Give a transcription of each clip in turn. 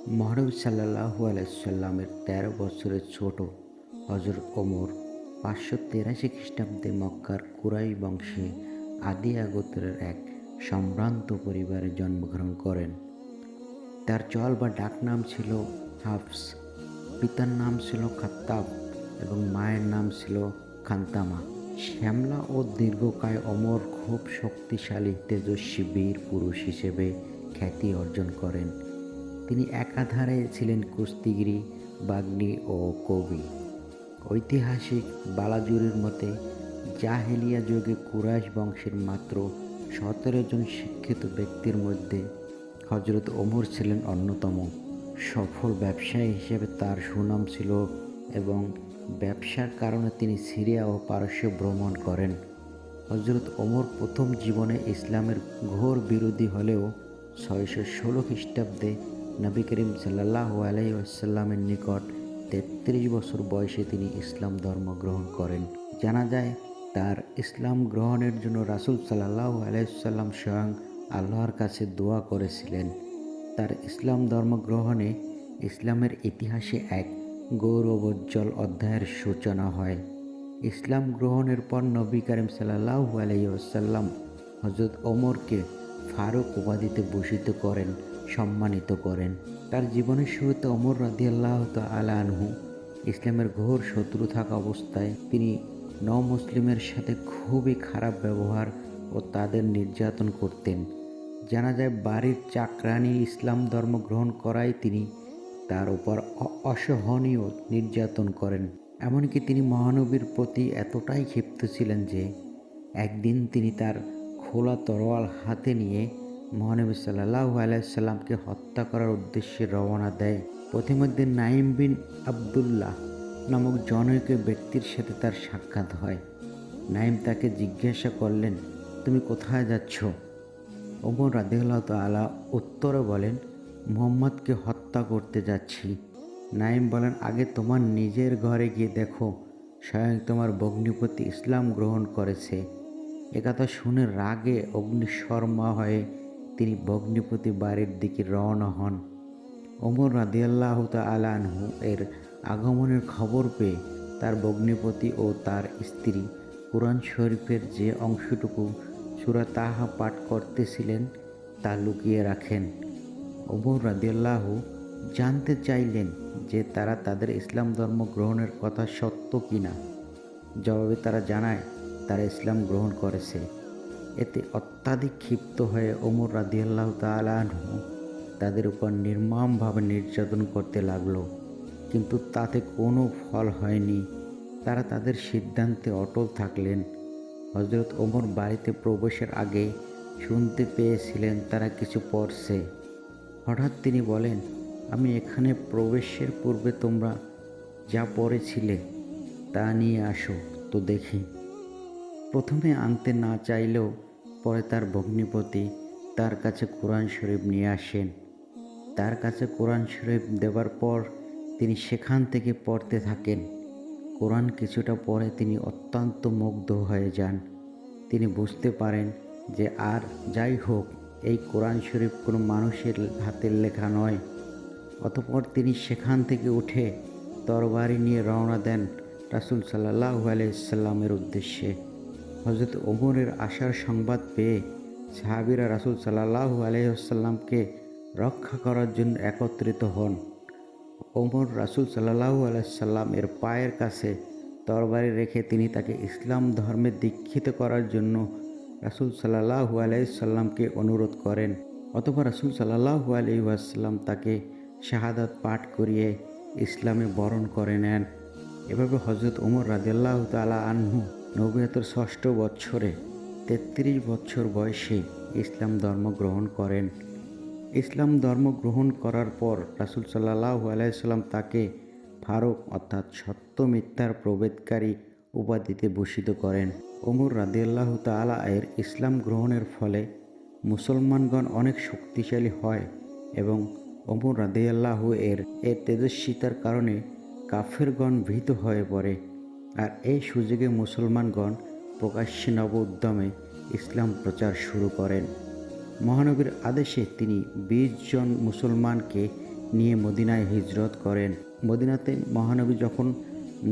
মহানবী সাল্লাল্লাহু আলাইহি সাল্লামের ১৩ বছরের ছোট হযরত ওমর ৫৮৩ খ্রিস্টাব্দে মক্কার কুরাইশ বংশে আদিয়া গোত্রের এক সম্ভ্রান্ত পরিবারে জন্মগ্রহণ করেন। তার চল বা ডাকনাম ছিল হাফস, পিতার নাম ছিল খাত্তাব এবং মায়ের নাম ছিল খান্তামা। শ্যামলা ও দীর্ঘকায় ওমর খুব শক্তিশালী তেজস্বী বীর পুরুষ হিসেবে খ্যাতি অর্জন করেন। তিনি একাধারে ছিলেন কুস্তিগির, বাগ্মী ও কবি। ঐতিহাসিক বালাজুরির মতে জাহেলিয়া যুগে কুরাইশ বংশের মাত্র ১৭ জন শিক্ষিত ব্যক্তির মধ্যে হযরত ওমর ছিলেন অন্যতম। সফল ব্যবসায়ী হিসেবে তার সুনাম ছিল এবং ব্যবসার কারণে তিনি সিরিয়া ও পারস্য ভ্রমণ করেন। হযরত ওমর প্রথম জীবনে ইসলামের ঘোর বিরোধী হলেও ৬১৬ খ্রিস্টাব্দে নবী করিম সাল্লাল্লাহু আলাইহি ওয়াসাল্লামের নিকট ৩৩ বছর বয়সে তিনি ইসলাম ধর্ম গ্রহণ করেন। জানা যায় তার ইসলাম গ্রহণের জন্য রাসূল সাল্লাল্লাহু আলাইহি ওয়াসাল্লাম স্বয়ং আল্লাহর কাছে দোয়া করেছিলেন। তার ইসলাম ধর্ম গ্রহণে ইসলামের ইতিহাসে এক গৌরবোজ্জ্বল অধ্যায়ের সূচনা হয়। ইসলাম গ্রহণের পর নবী করিম সাল্লাল্লাহু আলাইহি ওয়াসাল্লাম হযরত ওমরকে ফারুক উপাধিতে ভূষিত করেন, সম্মানিত করেন। তার জীবনের শুরুতে ওমর রাদিয়াল্লাহু তাআলা আনহু ইসলামের ঘোর শত্রু থাকা অবস্থায় তিনি নও-মুসলিমের সাথে খুবই খারাপ ব্যবহার ও তাদের নির্যাতন করতেন। জানা যায় বাড়ির চাকরানী ইসলাম ধর্ম গ্রহণ করায় তিনি তার উপর অসহনীয় নির্যাতন করেন। এমনকি তিনি মহানবীর প্রতি এতটাই ক্ষিপ্ত ছিলেন যে একদিন তিনি তার খোলা তরোয়াল হাতে নিয়ে মহানবী সাল্লাল্লাহু আলাইহি সাল্লামকে হত্যা করার উদ্দেশ্যে রওনা দেয়। পথিমধ্যে নাঈম বিন আবদুল্লাহ নামক জনৈক ব্যক্তির সাথে তার সাক্ষাৎ হয়। নাঈম তাকে জিজ্ঞাসা করলেন, তুমি কোথায় যাচ্ছ? ওমর রাদিয়াল্লাহু তাআলা উত্তরে বলেন, মুহাম্মদকে হত্যা করতে যাচ্ছি। নাঈম বলেন, আগে তোমার নিজের ঘরে গিয়ে দেখো, স্বয়ং তোমার ভগ্নিপতি ইসলাম গ্রহণ করেছে। একথা শুনে রাগে অগ্নিশর্মা হয়ে তিনি ভগ্নিপতি বাড়ির দিকে রওনা হন। ওমর রাদিয়াল্লাহু তাআলা আনহু এর আগমনের খবর পেয়ে তার ভগ্নিপতি ও তার স্ত্রী কুরআন শরীফের যে অংশটুকু সূরা তাহা পাঠ করতেছিলেন তা লুকিয়ে রাখেন। ওমর রাদিয়াল্লাহু জানতে চাইলেন যে তারা তাদের ইসলাম ধর্ম গ্রহণের কথা সত্য কিনা। জবাবে তারা জানায় তারা ইসলাম গ্রহণ করেছে। এতে অত্যাধিক ক্ষিপ্ত হয়ে ওমর রাদিয়াল্লাহু তাআলা আনহু তাদের উপর নির্মমভাবে নির্যাতন করতে লাগলো, কিন্তু তাতে কোনো ফল হয়নি। তারা তাদের সিদ্ধান্তে অটল থাকলেন। হযরত ওমর বাড়িতে প্রবেশের আগে শুনতে পেয়েছিলেন তারা কিছু পড়ছে। হঠাৎ তিনি বলেন, আমি এখানে প্রবেশের পূর্বে তোমরা যা পড়েছিলে তা নিয়ে আসো তো দেখি। প্রথমে আনতে না চাইলেও পরে তার ভগ্নিপতি তার কাছে কোরআন শরীফ নিয়ে আসেন। তার কাছে কোরআন শরীফ দেবার পর তিনি সেখান থেকে পড়তে থাকেন। কোরআন কিছুটা পরে তিনি অত্যন্ত মুগ্ধ হয়ে যান। তিনি বুঝতে পারেন যে আর যাই হোক, এই কোরআন শরীফ কোনো মানুষের হাতের লেখা নয়। অতঃপর তিনি সেখান থেকে উঠে তরবারি নিয়ে রওনা দেন রাসূল সাল্লাল্লাহু আলাইহি সাল্লামের উদ্দেশ্যে। হযরত ওমরের আসার সংবাদ পেয়ে সাহাবীরা রাসূল সাল্লাল্লাহু আলাইহি ওয়াসাল্লামকে রক্ষা করার জন্য একত্রিত হন। ওমর রাসূল সাল্লাল্লাহু আলাইহি সাল্লাম এর পায়ের কাছে তরবারি রেখে তিনি তাকে ইসলাম ধর্মে দীক্ষিত করার জন্য রাসূল সাল্লাল্লাহু আলাইহি সাল্লামকে অনুরোধ করেন। অতঃপর রাসূল সাল্লাল্লাহু আলাইহি ওয়াসাল্লাম তাকে শাহাদাত পাঠ করিয়ে ইসলামে বরণ করে নেন। এভাবে হযরত ওমর রাদিয়াল্লাহু তাআলা আনহু নবুয়তের ৬ষ্ঠ বৎসরে ৩৩ বছর বয়সে ইসলাম ধর্ম গ্রহণ করেন। ইসলাম ধর্ম গ্রহণ করার পর রাসূল সাল্লাল্লাহু আলাইহি সাল্লাম তাকে ফারুক অর্থাৎ সত্য মিথ্যার প্রভেদকারী উপাধিতে ভূষিত করেন। ওমর রাদিয়াল্লাহু তাআলা এর ইসলাম গ্রহণের ফলে মুসলমানগণ অনেক শক্তিশালী হয় এবং ওমর রাদিয়াল্লাহু এর তেজস্বিতার কারণে কাফেরগণ ভীত হয়ে পড়ে। আর এই সুযোগে মুসলমানগণ প্রকাশ্যে নব উদ্যমে ইসলাম প্রচার শুরু করেন। মহানবীর আদেশে তিনি ২০ জন মুসলমানকে নিয়ে মদিনায় হিজরত করেন। মদিনাতে মহানবী যখন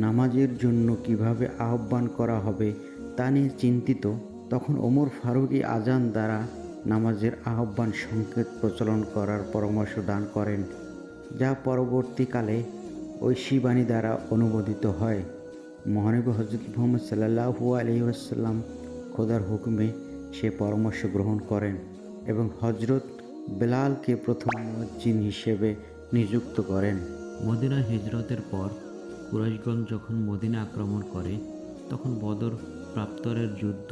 নামাজের জন্য কিভাবে আহ্বান করা হবে তা নিয়ে চিন্তিত, তখন ওমর ফারুকী আজান দ্বারা নামাজের আহ্বান সংকেত প্রচলন করার পরামর্শ দান করেন, যা পরবর্তীকালে ঐশী বাণী দ্বারা অনুমোদিত হয়। মহানবী হজরত মুহাম্মদ সাল্লাল্লাহু আলাইহি ওয়াসাল্লাম খোদার হুকুমে সে পরামর্শ গ্রহণ করেন এবং হজরত বেলালকে প্রথম মুয়াজ্জিন হিসেবে নিযুক্ত করেন। মদিনা হিজরতের পর কুরাইশগণ যখন মদিনা আক্রমণ করে, তখন বদর প্রান্তরের যুদ্ধ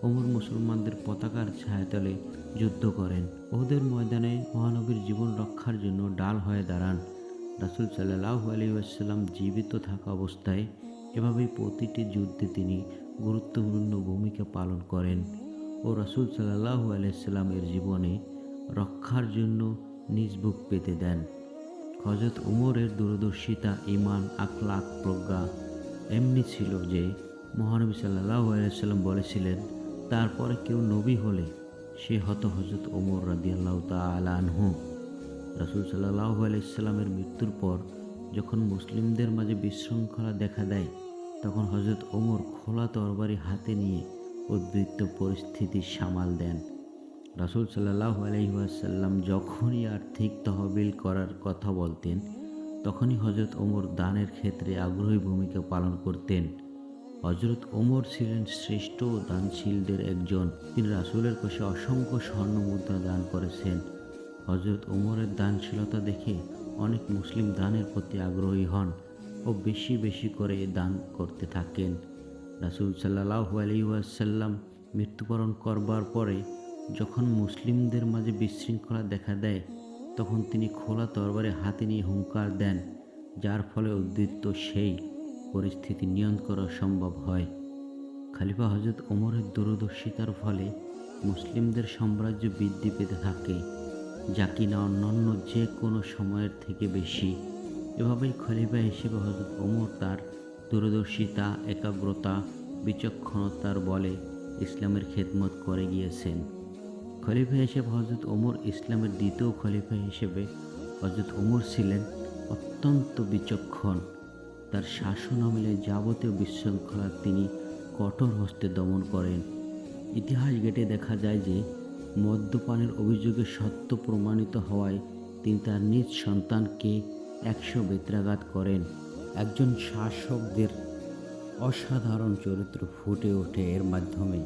ওমর মুসলমানদের পতাকার ছায়াতলে যুদ্ধ করেন। ওদের ময়দানে মহানবীর জীবন রক্ষার জন্য ডাল হয়ে দাঁড়ান। রাসূল সাল্লাল্লাহু আলাইহি ওয়াসাল্লাম জীবিত থাকা অবস্থায় এভাবেই প্রতিটি যুদ্ধে তিনি গুরুত্বপূর্ণ ভূমিকা পালন করেন ও রাসূল সাল্লাল্লাহু আলাইহি ওয়াসাল্লামের জীবনে রক্ষার জন্য নিজ বুক পেতে দেন। হযরত উমরের দূরদর্শিতা, ঈমান, আখলাক, প্রজ্ঞা এমনি ছিল যে মহানবী সাল্লাল্লাহু আলাইহি ওয়াসাল্লাম বলেছিলেন, তারপরে কেউ নবী হলে সে হতো হযরত ওমর রাদিয়াল্লাহু তাআলা আনহু। রাসূল সাল্লাল্লাহু আলাইহি ওয়াসাল্লামের মৃত্যুর পর যখন মুসলিমদের মাঝে বিশৃঙ্খলা দেখা দেয়, তখন হযরত ওমর খোলা তরবারি হাতে নিয়ে উদ্বৃত্ত পরিস্থিতি সামাল দেন। রাসূল সাল্লাল্লাহু আলাইহি ওয়াসাল্লাম যখনই আর্থিক তহবিল করার কথা বলতেন, তখনই হযরত ওমর দানের ক্ষেত্রে আগ্রহী ভূমিকা পালন করতেন। হযরত ওমর ছিলেন শ্রেষ্ঠ দানশীলদের একজন। তিনি রাসূলের কোষে অসংখ্য স্বর্ণ মুদ্রা দান করেছেন। হযরত ওমরের দানশীলতা দেখে অনেক মুসলিম দানের প্রতি আগ্রহী হন ও বেশি বেশি করে দান করতে থাকেন। রাসূল সাল্লাল্লাহু আলাইহি ওয়াসাল্লাম মৃত্যুবরণ করবার পরে যখন মুসলিমদের মাঝে বিশৃঙ্খলা দেখা দেয়, তখন তিনি খোলা তরবারি হাতে নিয়ে হুঙ্কার দেন, যার ফলে উদ্বৃত্ত সেই পরিস্থিতি নিয়ন্ত্রণ করা সম্ভব হয়। খলিফা হযরত ওমরের দূরদর্শিতার ফলে মুসলিমদের সাম্রাজ্য বৃদ্ধি পেতে থাকে, যা কিনা অন্যান্য যে কোনো সময়ের থেকে বেশি। এভাবেই খলিফা হিসেবে হযরত ওমর তার দূরদর্শিতা, একাগ্রতা, বিচক্ষণতার বলে ইসলামের খেদমত করে গিয়েছেন। খলিফা হিসেবে হযরত ওমর ইসলামের দ্বিতীয় খলিফা হিসেবে হযরত ওমর ছিলেন অত্যন্ত বিচক্ষণ। তার শাসন আমলে যাবতীয় বিশৃঙ্খলা তিনি কঠোর হস্তে দমন করেন। ইতিহাস ঘেঁটে দেখা যায় যে মদ্যপানের অভিযোগে সত্য প্রমাণিত হওয়ায় তিনি তার নিজ সন্তানকে 100 বেত্রাঘাত করেন। একজন শাসকদের অসাধারণ চরিত্র ফুটে ওঠে এর মাধ্যমে।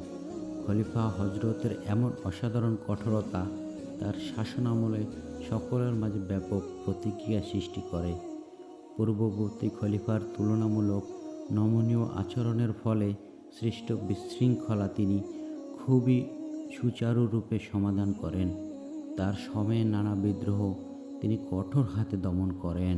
খলিফা হজরতের এমন অসাধারণ কঠোরতা তার শাসনামলে সকলের মাঝে ব্যাপক প্রতিক্রিয়া সৃষ্টি করে। পূর্ববর্তী খলিফার তুলনামূলক নমনীয় আচরণের ফলে সৃষ্ট বিশৃঙ্খলা তিনি খুবই সুচারুরূপে সমাধান করেন। তার সময়ে নানা বিদ্রোহ তিনি কঠোর হাতে দমন করেন।